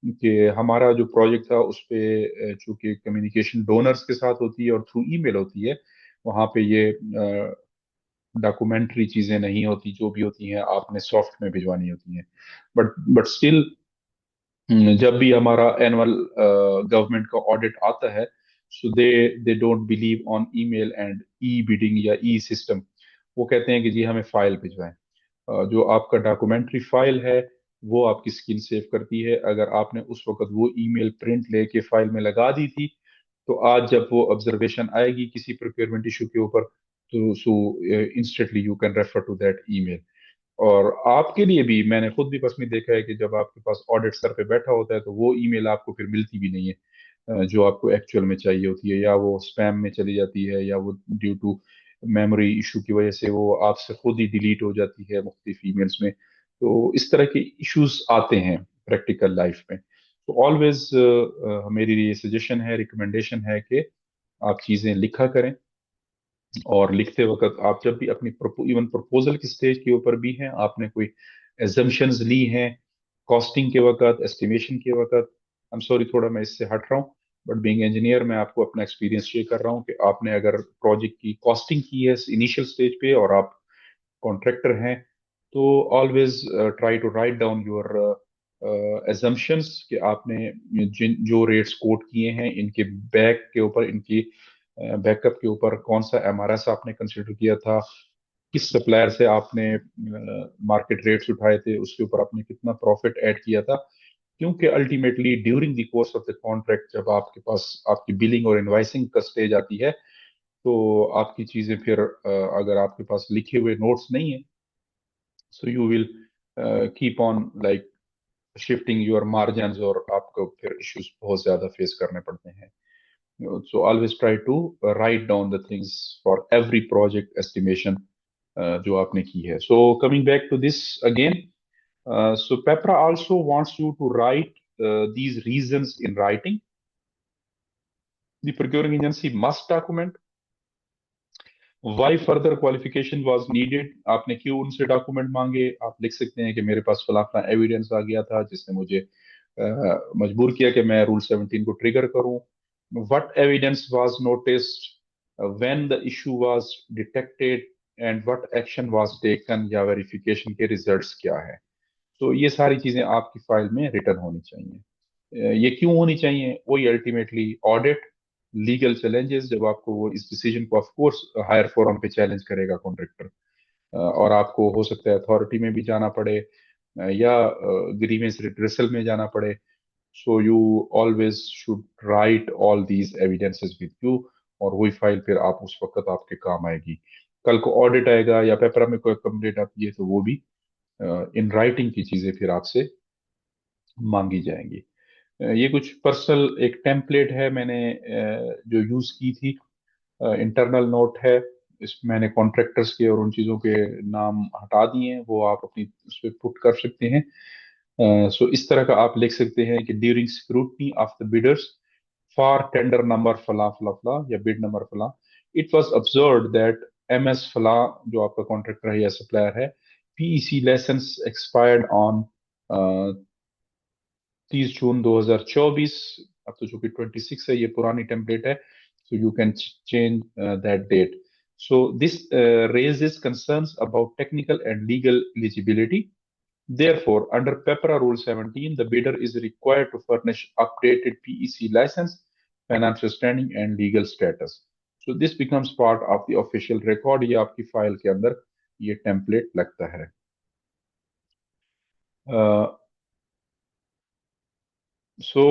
कि हमारा जो प्रोजेक्ट था उस पे चूंकि कम्युनिकेशन डोनर्स के साथ होती है और थ्रू ईमेल होती है, वहां पे ये डॉक्यूमेंट्री चीजें नहीं होती, जो भी होती हैं आपने सॉफ्ट में भिजवानी होती हैं. बट स्टिल जब भी हमारा एनुअल गवर्नमेंट का ऑडिट आता है so they don't believe on email and e bidding या ई सिस्टम. वो कहते हैं कि जी हमें फाइल भिजवाएं. जो आपका डॉक्यूमेंट्री फाइल है वो आपकी स्किन सेव करती है. अगर आपने उस वक्त वो ईमेल प्रिंट लेके फाइल में लगा दी थी तो आज जब वो ऑब्जर्वेशन आएगी किसी प्रोक्योरमेंट इशू के ऊपर तो so instantly you can refer to that email. और आपके लिए भी मैंने खुद भी पर्सनली देखा है कि जब आपके पास ऑडिट सर पे बैठा होता है तो वो ईमेल आपको फिर मिलती भी नहीं है जो आपको एक्चुअल में चाहिए होती है, या वो स्पैम में चली जाती है या वो ड्यू टू मेमोरी इशू की वजह से वो आपसे खुद ही डिलीट हो जाती है मुख्तलिफ ईमेल्स में. तो इस तरह के इश्यूज आते हैं प्रैक्टिकल लाइफ में. तो ऑलवेज मेरी ये सजेशन है, रिकमेंडेशन है कि आप चीजें लिखा करें और लिखते वक्त आप जब भी अपनी इवन प्रपोजल की स्टेज के ऊपर भी हैं, आपने कोई एजम्पशंस ली हैं कॉस्टिंग के वक्त, एस्टिमेशन के वक्त, आई एम सॉरी थोड़ा मैं इससे हट रहा हूँ, बट बीइंग इंजीनियर मैं आपको अपना एक्सपीरियंस शेयर कर रहा हूँ कि आपने अगर प्रोजेक्ट की कॉस्टिंग की है इनिशियल स्टेज पे और आप कॉन्ट्रैक्टर हैं, तो always try to write down your assumptions कि आपने जिन जो रेट्स कोट किए हैं इनके बैक के ऊपर, इनकी बैकअप के ऊपर कौन सा एमआरएस आपने कंसिडर किया था, किस सप्लायर से आपने मार्केट रेट्स उठाए थे, उसके ऊपर आपने कितना प्रॉफिट ऐड किया था। क्योंकि ultimately during the course of the contract जब आपके पास आपकी बिलिंग और इनवाइसिंग का स्टेज आती है, तो आपकी चीजें फिर अगर आपके पास लिखे हुए नोट्स नहीं है, so you will keep on like shifting your margins और आपको फिर इश्यूज बहुत ज्यादा फेस करने पड़ते हैं। So always try to write down the things for every project estimation जो आपने की है. So coming back to this again, so Peppra also wants you to write these reasons in writing. The procuring agency must document why further qualification was needed. आपने क्यों उनसे document मांगे, आप लिख सकते हैं कि मेरे पास फला फला एविडेंस आ गया था जिसने मुझे मजबूर किया कि मैं रूल 17 को ट्रिगर करूं. What evidence was noticed, when the issue was detected, and what action was taken या वेरिफिकेशन के रिजल्ट्स क्या है. तो ये सारी चीजें आपकी फाइल में रिटर्न होनी चाहिए. ये क्यों होनी चाहिए, वही अल्टीमेटली ऑडिट, लीगल चैलेंजेस, जब आपको वो इस डिसीजन को ऑफ कोर्स हायर फोरम पे चैलेंज करेगा कॉन्ट्रैक्टर, और आपको हो सकता है अथॉरिटी में भी जाना पड़े या ग्रीवेंस रिड्रेसल में जाना पड़े. सो you always should write all these evidences with you, और वही फाइल फिर आप उस वक्त आपके काम आएगी. कल को ऑडिट आएगा या पेपर में कोई कंप्लेंट आती है तो वो भी इन राइटिंग की चीजें फिर आपसे मांगी जाएंगी. ये कुछ पर्सनल एक टेम्पलेट है मैंने जो यूज की थी, इंटरनल नोट है. इस मैंने कॉन्ट्रैक्टर्स के और उन चीज़ों के नाम हटा दिए हैं, वो आप अपनी उस पर पुट कर सकते हैं. सो इस तरह का आप लिख सकते हैं कि during scrutiny of the bidders for tender number फला फला फला या बिड नंबर फला, it was observed that MS फला जो आपका कॉन्ट्रैक्टर है या सप्लायर है, पीईसी लाइसेंस एक्सपायर्ड ऑन 30 जून 2024. अब तो चूंकि 26 है, ये पुरानी टेम्पलेट है, so you can change that date. So this raises concerns about technical and legal eligibility. Therefore, under PEPRA Rule 17, the bidder is required to furnish updated PEC license, financial standing, and legal status. So this becomes part of the official record. ये आपकी file के अंदर ये template लगता है. सो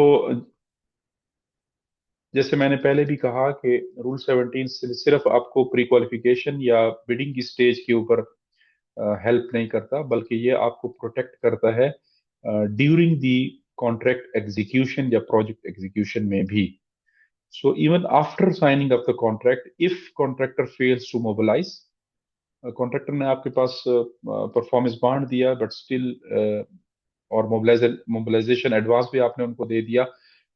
जैसे मैंने पहले भी कहा कि रूल 17 सिर्फ आपको प्री क्वालिफिकेशन या बिडिंग की स्टेज के ऊपर हेल्प नहीं करता, बल्कि ये आपको प्रोटेक्ट करता है ड्यूरिंग दी कॉन्ट्रैक्ट एग्जीक्यूशन या प्रोजेक्ट एग्जीक्यूशन में भी. So even after signing of the contract, if contractor fails to mobilize, contractor ने आपके पास परफॉर्मेंस बांड दिया बट स्टिल, और मोबिलाइजेशन एडवांस भी आपने उनको दे दिया,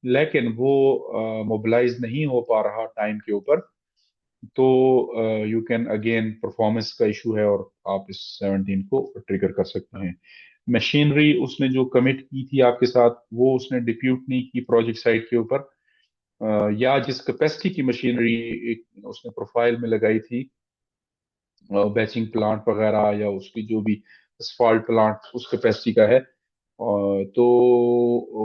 लेकिन वो मोबिलाइज नहीं हो पा रहा टाइम के ऊपर, तो यू कैन अगेन, परफॉर्मेंस का इशू है और आप इस 17 को ट्रिगर कर सकते हैं. मशीनरी उसने जो कमिट की थी आपके साथ, वो उसने डिप्यूट नहीं की प्रोजेक्ट साइट के ऊपर, या जिस कैपेसिटी की मशीनरी उसने प्रोफाइल में लगाई थी, बैचिंग प्लांट वगैरह या उसकी जो भी asphalt प्लांट उस कैपेसिटी का है, तो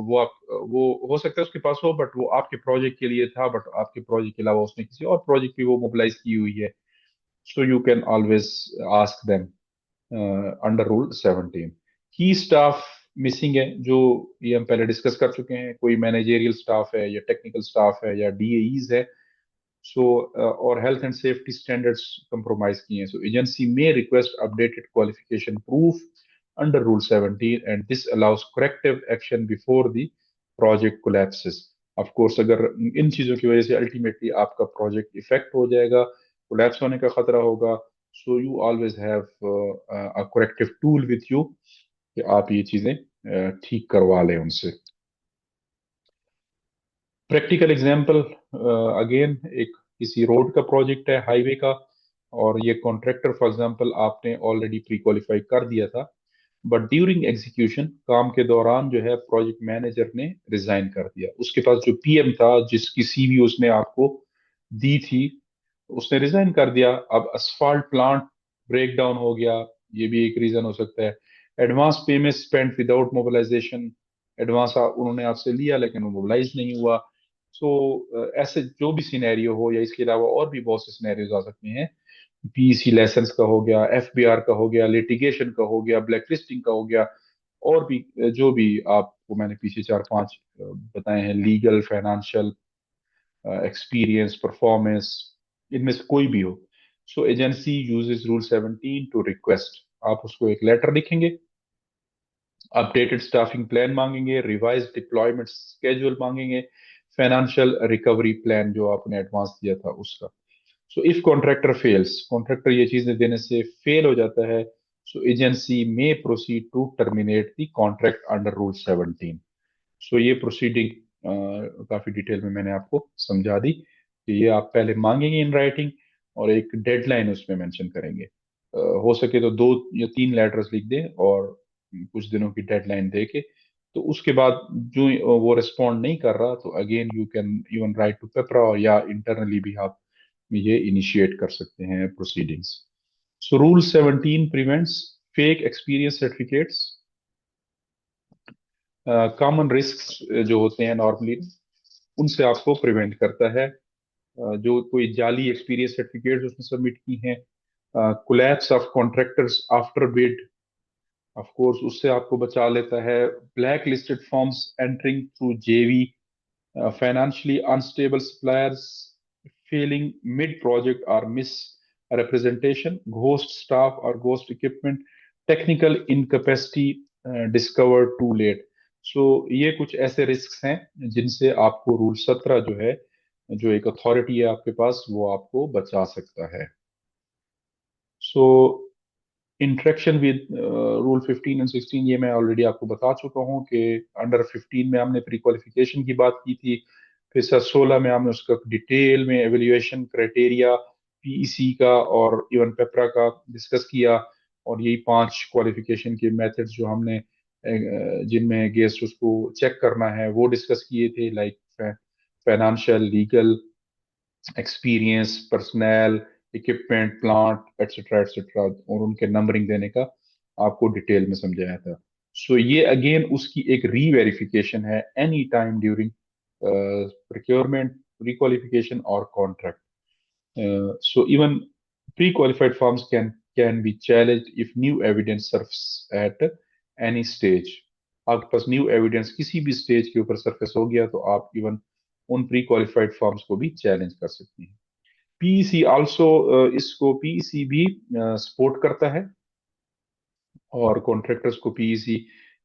वो आप, वो हो सकता है उसके पास हो, बट वो आपके प्रोजेक्ट के लिए था, बट आपके प्रोजेक्ट के अलावा उसने किसी और प्रोजेक्ट पे वो मोबिलाइज की हुई है. So you can always ask them under rule 17. की स्टाफ मिसिंग है, जो ये हम पहले डिस्कस कर चुके हैं, कोई मैनेजेरियल स्टाफ है या टेक्निकल स्टाफ है या डीएईज है, सो और health and safety standards compromise किए हैं, सो एजेंसी में request updated qualification proof under Rule 17, and this allows corrective action before the project collapses. Of course, अगर इन चीजों की वजह से अल्टीमेटली आपका प्रोजेक्ट इफेक्ट हो जाएगा, कोलैप्स होने का खतरा होगा, सो you always have a corrective tool with you कि आप ये चीजें ठीक करवा लें उनसे. प्रैक्टिकल एग्जांपल, अगेन एक किसी रोड का प्रोजेक्ट है, हाईवे का, और ये कॉन्ट्रैक्टर फॉर एग्जांपल आपने ऑलरेडी प्री क्वालिफाई कर दिया था, बट ड्यूरिंग एग्जीक्यूशन, काम के दौरान जो है प्रोजेक्ट मैनेजर ने रिजाइन कर दिया। उसके पास जो पीएम था, जिसकी सीवी उसने आपको दी थी, उसने रिजाइन कर दिया। अब असफाल्ट प्लांट ब्रेक डाउन हो गया, ये भी एक रीजन हो सकता है। Advance payment spend without mobilization, advance उन्होंने आपसे लिया लेकिन वो मोबिलाइज नहीं हुआ। ऐसे जो भी सिनेरियो हो, या इसके अलावा और भी बहुत से सिनेरियोज आ सकते हैं। पीईसी लाइसेंस का हो गया, एफबीआर का हो गया, लिटिगेशन का हो गया, ब्लैक लिस्टिंग का हो गया, और भी जो भी आपको मैंने पीछे चार पांच बताए हैं, लीगल, फाइनेंशियल, एक्सपीरियंस, परफॉर्मेंस, इनमें से कोई भी हो। So agency uses rule 17 to request. आप उसको एक लेटर लिखेंगे, अपडेटेड स्टाफिंग प्लान मांगेंगे, रिवाइज डिप्लॉयमेंट स्केड्यूल मांगेंगे, फाइनेंशियल रिकवरी प्लान जो आपने एडवांस दिया था उसका। So if contractor fails, contractor ये चीजें देने से फेल हो जाता है, so agency may proceed to terminate the contract under rule 17। So ये प्रोसीडिंग काफी डिटेल में मैंने आपको समझा दी कि ये आप पहले मांगेंगे इन राइटिंग, और एक डेडलाइन उसमें मेंशन करेंगे। हो सके तो 2 या 3 लेटर्स लिख दें, और कुछ दिनों की डेडलाइन दे के, तो उसके बाद जो वो रिस्पॉन्ड नहीं कर रहा, तो again you can even write to PPRA, और या इंटरनली भी आप ये इनिशिएट कर सकते हैं प्रोसीडिंग्स। सो rule 17 prevents fake experience certificates, common risks जो होते हैं नॉर्मली, उनसे आपको प्रिवेंट करता है। जो कोई जाली एक्सपीरियंस सर्टिफिकेट उसने सबमिट की हैं, collapse of contractors after bid, of course उससे आपको बचा लेता है। Black listed forms entering through जेवी, financially unstable suppliers, failing mid project or misrepresentation, ghost staff or ghost equipment, technical incapacity discovered too late। सो ये कुछ ऐसे रिस्क हैं जिनसे आपको रूल 17 जो है, जो एक अथॉरिटी है आपके पास, वो आपको बचा सकता है। सो इंटरेक्शन विद रूल 15 एंड 16, ये मैं ऑलरेडी आपको बता चुका हूँ कि अंडर 15 में हमने प्री क्वालिफिकेशन की बात की थी। फिर सर 16 में हमने उसका डिटेल में एवेल्युएशन क्राइटेरिया पीईसी का और इवन पेपरा का डिस्कस किया, और यही 5 क्वालिफिकेशन के मेथड्स जो हमने जिनमें गेस्ट उसको चेक करना है वो डिस्कस किए थे, like financial, legal, experience, personal, equipment, plant, etcetera etcetera, और उनके नंबरिंग देने का आपको डिटेल में समझाया था। सो ये अगेन उसकी एक रीवेरिफिकेशन है एनी टाइम ड्यूरिंग प्रोक्योरमेंट, रिक्वालिफिकेशन और contract. So even pre qualified firms can be challenged if new evidence surface at any stage. आपके पास न्यू एविडेंस किसी भी स्टेज के ऊपर सरफेस हो गया, तो आप इवन उन प्री क्वालिफाइड फर्म्स को भी चैलेंज कर सकती हैं। पीईसी आल्सो, इसको पीईसी भी सपोर्ट करता है, और कॉन्ट्रैक्टर्स को पीईसी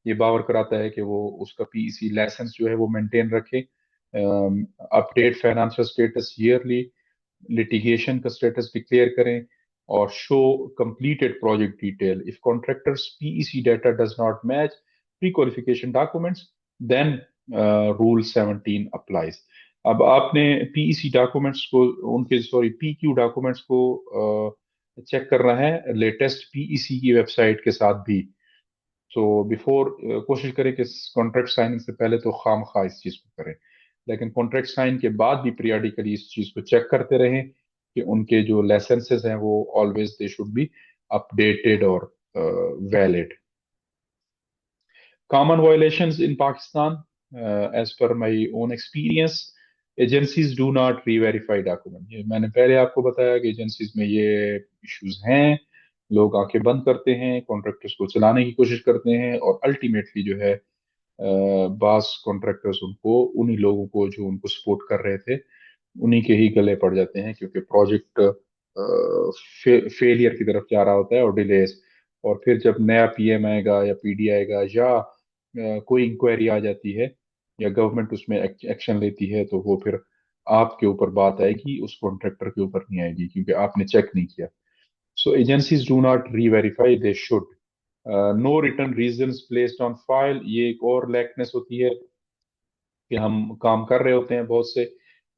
ये बावर कराता है कि वो उसका पीईसी लाइसेंस जो है वो मेंटेन रखे, update financial status yearly, litigation का स्टेटस डिक्लेयर करें, और show completed project detail. If contractors PEC data does not match pre qualification documents, then rule 17 applies. अब आपने पीईसी डॉक्यूमेंट्स को, उनके सॉरी पीक्यू डॉक्यूमेंट्स को चेक करना है लेटेस्ट पीईसी की वेबसाइट के साथ भी। तो बिफोर कोशिश करें कि कॉन्ट्रैक्ट साइनिंग से पहले तो खाम खा इस चीज को करें, लेकिन कॉन्ट्रैक्ट साइन के बाद भी पीरियडिकली इस चीज को चेक करते रहें कि उनके जो लाइसेंसेस हैं वो always they should be updated और valid. Common violations in Pakistan, as per my own experience, agencies do not re-verify document. ये मैंने पहले आपको बताया कि एजेंसीज में ये इश्यूज हैं। लोग आंखें बंद करते हैं, कॉन्ट्रैक्टर्स को चलाने की कोशिश करते हैं, और अल्टीमेटली जो है बास कॉन्ट्रैक्टर्स उनको, उन्हीं लोगों को जो उनको सपोर्ट कर रहे थे, उन्हीं के ही गले पड़ जाते हैं, क्योंकि प्रोजेक्ट फेलियर की तरफ जा रहा होता है और डिलेस। और फिर जब नया पीएम आएगा या पीडी आएगा, या कोई इंक्वायरी आ जाती है, या गवर्नमेंट उसमें एक्शन लेती है, तो वो फिर आपके ऊपर बात आएगी, उस कॉन्ट्रैक्टर के ऊपर नहीं आएगी, क्योंकि आपने चेक नहीं किया। So agencies do not re verify, they should. No return reasons placed on file, ये एक और लैकनेस होती है कि हम काम कर रहे होते हैं बहुत से,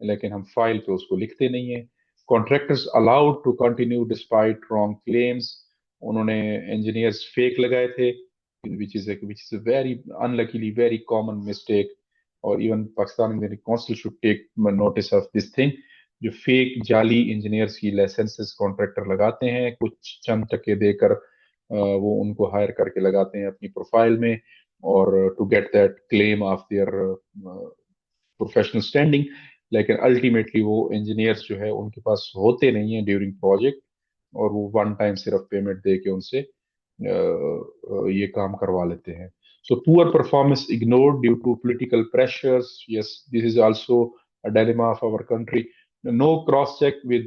लेकिन हम फाइल पे उसको लिखते नहीं है। Contractors allowed to continue despite wrong claims, उन्होंने इंजीनियर्स फेक लगाए थे, which is a very unluckily very common mistake, or even Pakistan Engineering Council should take notice of this thing. जो फेक जाली इंजीनियर्स की लाइसेंसेस कॉन्ट्रैक्टर लगाते हैं, कुछ चंद टके देकर वो उनको हायर करके लगाते हैं अपनी प्रोफाइल में, और to get that claim of their professional standing, लेकिन अल्टीमेटली वो इंजीनियर्स जो है उनके पास होते नहीं है ड्यूरिंग प्रोजेक्ट, और वो वन टाइम सिर्फ पेमेंट दे के उनसे ये काम करवा लेते हैं. So poor performance ignored due to political pressures. Yes, this is also a dilemma of our country. No cross check with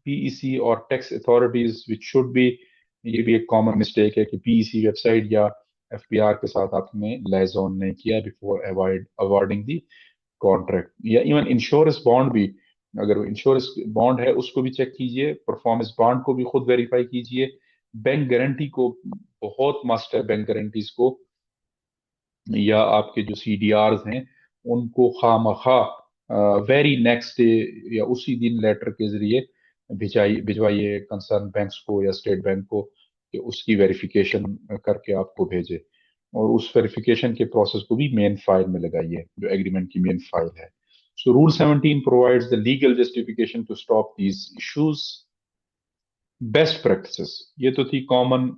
PEC or tax authorities, which should be, ये भी एक कॉमन मिस्टेक है कि PEC वेबसाइट या FPR के साथ आपने लाइजॉन नहीं किया बिफोर अवॉर्डिंग दी कॉन्ट्रैक्ट. या इवन इंश्योरेंस बॉन्ड भी, अगर इंश्योरेंस बॉन्ड है उसको भी चेक कीजिए, परफॉर्मेंस बॉन्ड को भी खुद वेरीफाई कीजिए, बैंक गारंटी को बहुत मस्ट है, बैंक गारंटीज को या आपके जो CDRs हैं उनको खामखा वेरी नेक्स्ट डे या उसी दिन लेटर के जरिए भिजवाइए कंसर्न बैंक्स को या स्टेट बैंक को, कि उसकी वेरिफिकेशन करके आपको भेजे, और उस वेरिफिकेशन के प्रोसेस को भी मेन फाइल में लगाइए जो एग्रीमेंट की मेन फाइल है. So rule 17 provides the legal justification to stop these issues. Best practices, ये तो थी कॉमन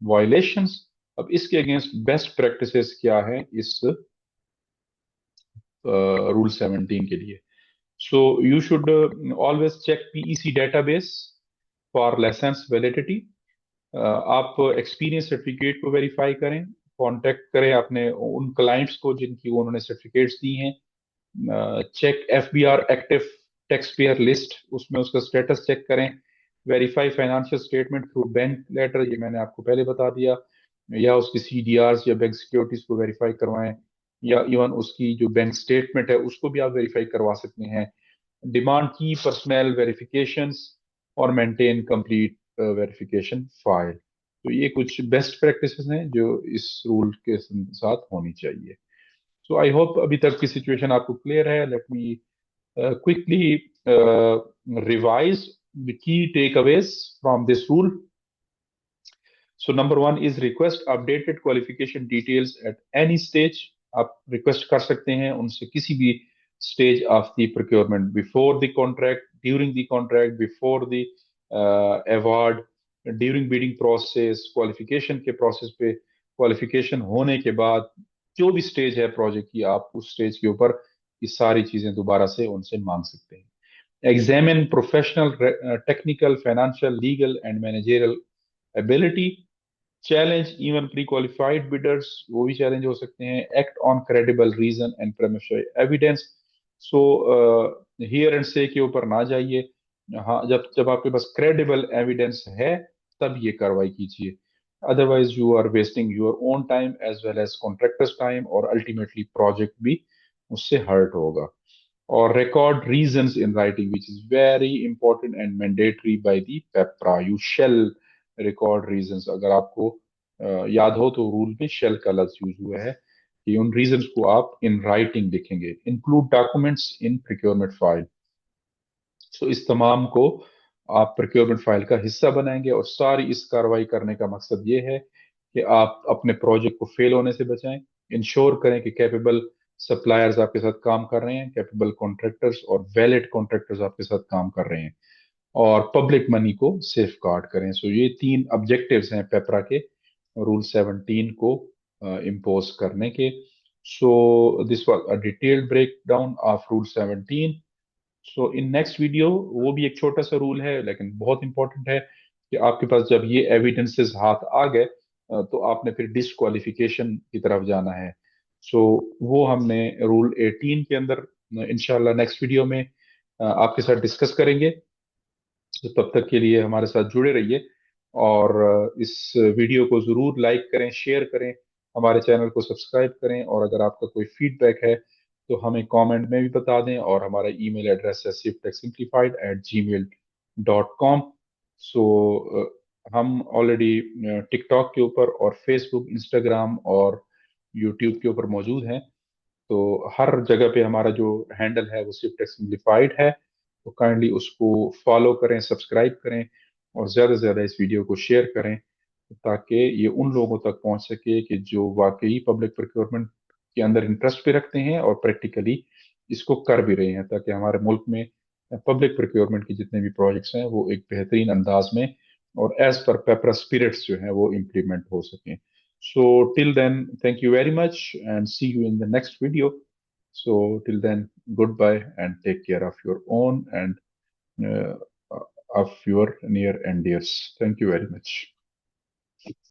वायलेशंस. अब इसके अगेंस्ट बेस्ट प्रैक्टिसेस क्या है इस रूल 17 के लिए. So you should always check PEC database for licence validity. आप एक्सपीरियंस सर्टिफिकेट को वेरीफाई करें, कांटेक्ट करें अपने उन क्लाइंट्स को जिनकी उन्होंने सर्टिफिकेट्स दी हैं. Check FBR active tax payer list, उसमें उसका स्टेटस चेक करें. Verify financial statement through bank letter, ये मैंने आपको पहले बता दिया, या उसकी CDRs या बैंक सिक्योरिटीज को वेरीफाई करवाएं, या इवन उसकी जो बैंक स्टेटमेंट है उसको भी आप वेरीफाई करवा सकते हैं. डिमांड की पर्सनल वेरिफिकेशंस और मेंटेन कंप्लीट वेरिफिकेशन फाइल. तो ये कुछ बेस्ट प्रैक्टिसेस हैं जो इस रूल के साथ होनी चाहिए. सो आई होप अभी तक की सिचुएशन आपको क्लियर है. Let me quickly revise the key takeaways from this rule. So number one is request updated qualification details at any stage. आप रिक्वेस्ट कर सकते हैं उनसे किसी भी stage of the procurement, before the contract, during the contract, before the award, during bidding process, qualification के process पे, qualification होने के बाद, जो भी स्टेज है प्रोजेक्ट की, आप उस स्टेज के ऊपर ये सारी चीजें दोबारा से उनसे मांग सकते हैं. Examine professional, technical, financial, legal and managerial ability. Challenge even pre qualified bidders, वो भी चैलेंज हो सकते हैं. Act on credible reason and prima facie evidence. So here and से के ऊपर ना जाइए. हाँ, जब जब आपके पास क्रेडिबल एविडेंस है तब ये कार्रवाई कीजिए, otherwise you are wasting your own time as well as contractor's time, और अल्टीमेटली प्रोजेक्ट भी उससे हर्ट होगा. और record reasons in writing, which is very important and mandatory by the PPRA. You shall record reasons. अगर आपको याद हो तो रूल में शेल का लफ्ज यूज हुआ है कि उन रीजंस को आप इन राइटिंग लिखेंगे. Include documents in procurement file. So इस तमाम को आप प्रोक्योरमेंट फाइल का हिस्सा बनाएंगे, और सारी इस कार्रवाई करने का मकसद ये है कि आप अपने प्रोजेक्ट को फेल होने से बचाएं. इंश्योर करें कि कैपेबल सप्लायर्स आपके साथ काम कर रहे हैं, कैपेबल कॉन्ट्रैक्टर्स और वैलिड कॉन्ट्रैक्टर्स आपके साथ काम कर रहे हैं, और पब्लिक मनी को सेफ गार्ड करें. सो ये 3 ऑब्जेक्टिव्स हैं पेपरा के रूल 17 को इम्पोज करने के. So this was a detailed break down of rule 17. So in next video, वो भी एक छोटा सा रूल है लेकिन बहुत इंपॉर्टेंट है, कि आपके पास जब ये एविडेंसेस हाथ आ गए तो आपने फिर डिस्क्वालिफिकेशन की तरफ जाना है. सो वो हमने रूल 18 के अंदर इंशाल्लाह नेक्स्ट वीडियो में आपके साथ डिस्कस करेंगे. तो तब तक के लिए हमारे साथ जुड़े रहिए, और इस वीडियो को जरूर लाइक करें, शेयर करें, हमारे चैनल को सब्सक्राइब करें, और अगर आपका कोई फीडबैक है तो हमें कमेंट में भी बता दें, और हमारा ईमेल एड्रेस है swiftechsimplified@gmail.com. सो हम ऑलरेडी टिकटॉक के ऊपर और फेसबुक, इंस्टाग्राम और यूट्यूब के ऊपर मौजूद हैं. तो हर जगह पे हमारा जो हैंडल है वो स्विफ्ट सिंप्लीफाइड है. तो काइंडली उसको फॉलो करें, सब्सक्राइब करें, और ज़्यादा से ज़्यादा इस वीडियो को शेयर करें. ताकि ये उन लोगों तक पहुंच सके कि जो वाकई पब्लिक प्रोक्योरमेंट के अंदर इंटरेस्ट भी रखते हैं और प्रैक्टिकली इसको कर भी रहे हैं, ताकि हमारे मुल्क में पब्लिक प्रोक्योरमेंट के जितने भी प्रोजेक्ट्स हैं वो एक बेहतरीन अंदाज में और एज पर पेपर स्पिरिट्स जो है वो इम्प्लीमेंट हो सकें. So till then, thank you very much and see you in the next video. So till then, goodbye and take care of your own and uh, of your near and dears. Thank you very much.